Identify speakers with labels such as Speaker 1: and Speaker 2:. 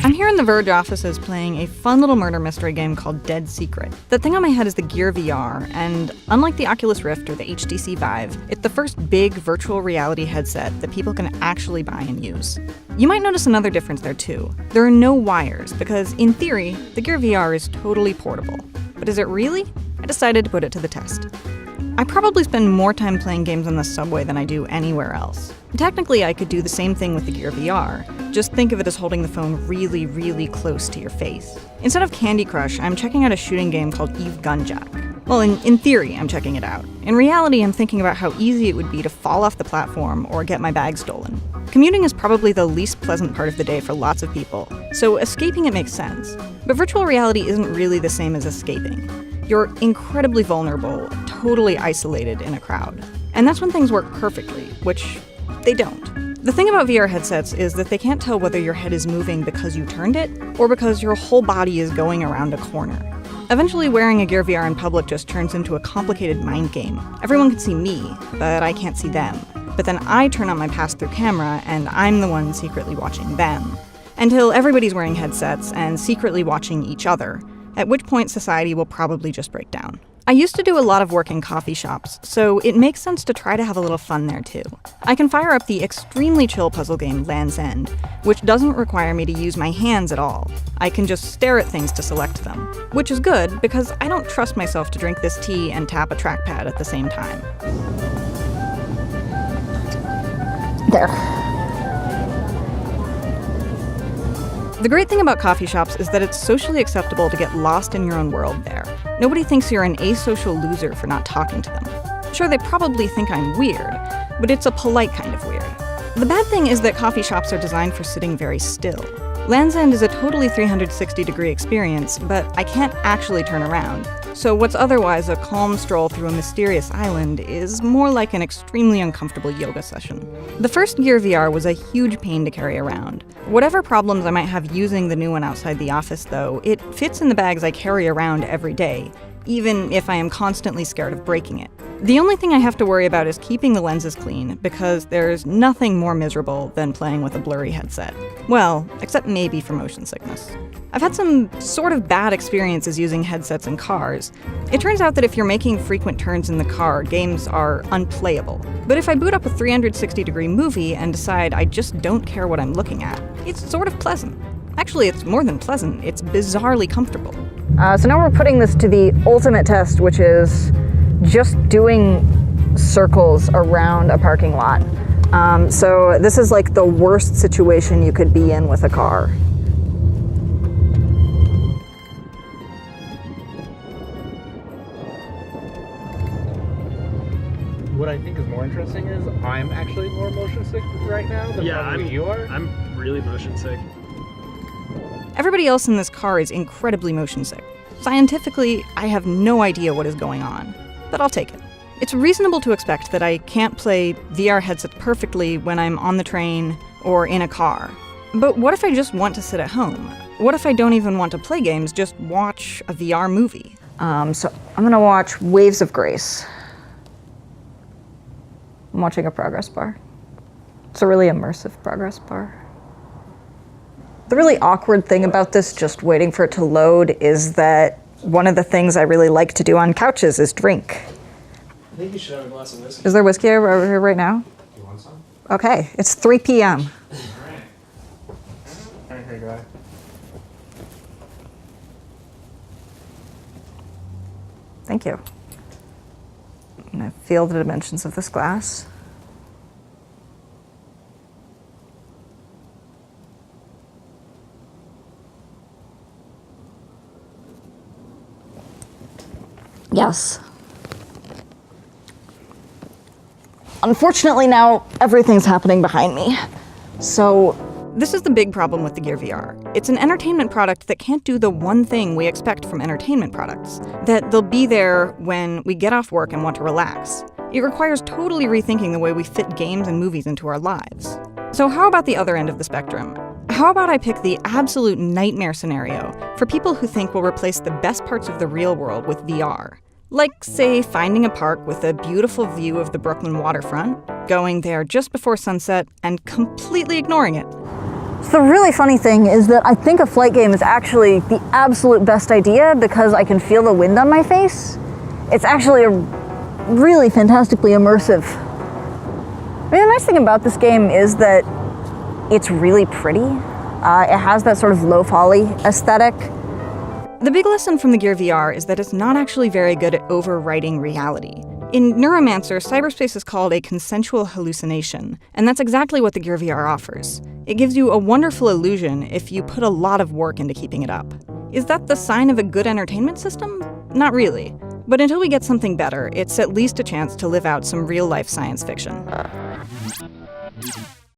Speaker 1: I'm here in the Verge offices playing a fun little murder mystery game called Dead Secret. The thing on my head is the Gear VR, and unlike the Oculus Rift or the HTC Vive, it's the first big virtual reality headset that people can actually buy and use. You might notice another difference there too. There are no wires, because in theory, the Gear VR is totally portable. But is it really? I decided to put it to the test. I probably spend more time playing games on the subway than I do anywhere else. Technically, I could do the same thing with the Gear VR. Just think of it as holding the phone really, really close to your face. Instead of Candy Crush, I'm checking out a shooting game called Eve Gunjack. Well, in theory, I'm checking it out. In reality, I'm thinking about how easy it would be to fall off the platform or get my bag stolen. Commuting is probably the least pleasant part of the day for lots of people, so escaping it makes sense. But virtual reality isn't really the same as escaping. You're incredibly vulnerable, totally isolated in a crowd. And that's when things work perfectly, which they don't. The thing about VR headsets is that they can't tell whether your head is moving because you turned it or because your whole body is going around a corner. Eventually, wearing a Gear VR in public just turns into a complicated mind game. Everyone can see me, but I can't see them. But then I turn on my pass-through camera and I'm the one secretly watching them. Until everybody's wearing headsets and secretly watching each other, at which point society will probably just break down. I used to do a lot of work in coffee shops, so it makes sense to try to have a little fun there too. I can fire up the extremely chill puzzle game Land's End, which doesn't require me to use my hands at all. I can just stare at things to select them, which is good because I don't trust myself to drink this tea and tap a trackpad at the same time. There. The great thing about coffee shops is that it's socially acceptable to get lost in your own world there. Nobody thinks you're an asocial loser for not talking to them. Sure, they probably think I'm weird, but it's a polite kind of weird. The bad thing is that coffee shops are designed for sitting very still. Land's End is a totally 360-degree experience, but I can't actually turn around. So what's otherwise a calm stroll through a mysterious island is more like an extremely uncomfortable yoga session. The first Gear VR was a huge pain to carry around. Whatever problems I might have using the new one outside the office, though, it fits in the bags I carry around every day, even if I am constantly scared of breaking it. The only thing I have to worry about is keeping the lenses clean, because there's nothing more miserable than playing with a blurry headset. Well, except maybe for motion sickness. I've had some sort of bad experiences using headsets in cars. It turns out that if you're making frequent turns in the car, games are unplayable. But if I boot up a 360-degree movie and decide I just don't care what I'm looking at, it's sort of pleasant. Actually, it's more than pleasant, it's bizarrely comfortable. So now we're putting this to the ultimate test, which is just doing circles around a parking lot. So this is like the worst situation you could be in with a car.
Speaker 2: What I think is more interesting is I'm actually more motion sick right now than probably you are.
Speaker 3: I'm really motion sick.
Speaker 1: Everybody else in this car is incredibly motion sick. Scientifically, I have no idea what is going on, but I'll take it. It's reasonable to expect that I can't play VR headsets perfectly when I'm on the train or in a car. But what if I just want to sit at home? What if I don't even want to play games, just watch a VR movie? So I'm gonna watch Waves of Grace. I'm watching a progress bar. It's a really immersive progress bar. The really awkward thing about this, just waiting for it to load, is that one of the things I really like to do on couches is drink.
Speaker 3: I think you should have a glass of whiskey.
Speaker 1: Is there whiskey over here right now?
Speaker 3: You want some?
Speaker 1: Okay, it's 3 p.m.
Speaker 3: All right, here you go.
Speaker 1: Thank you. I'm gonna feel the dimensions of this glass. Yes. Unfortunately now, everything's happening behind me. So, this is the big problem with the Gear VR. It's an entertainment product that can't do the one thing we expect from entertainment products, that they'll be there when we get off work and want to relax. It requires totally rethinking the way we fit games and movies into our lives. So how about the other end of the spectrum? How about I pick the absolute nightmare scenario for people who think we'll replace the best parts of the real world with VR? Like, say, finding a park with a beautiful view of the Brooklyn waterfront, going there just before sunset, and completely ignoring it.
Speaker 4: The really funny thing is that I think a flight game is actually the absolute best idea because I can feel the wind on my face. It's actually a really fantastically immersive. I mean, the nice thing about this game is that it's really pretty. It has that sort of low poly aesthetic.
Speaker 1: The big lesson from the Gear VR is that it's not actually very good at overwriting reality. In Neuromancer, cyberspace is called a consensual hallucination, and that's exactly what the Gear VR offers. It gives you a wonderful illusion if you put a lot of work into keeping it up. Is that the sign of a good entertainment system? Not really. But until we get something better, it's at least a chance to live out some real-life science fiction.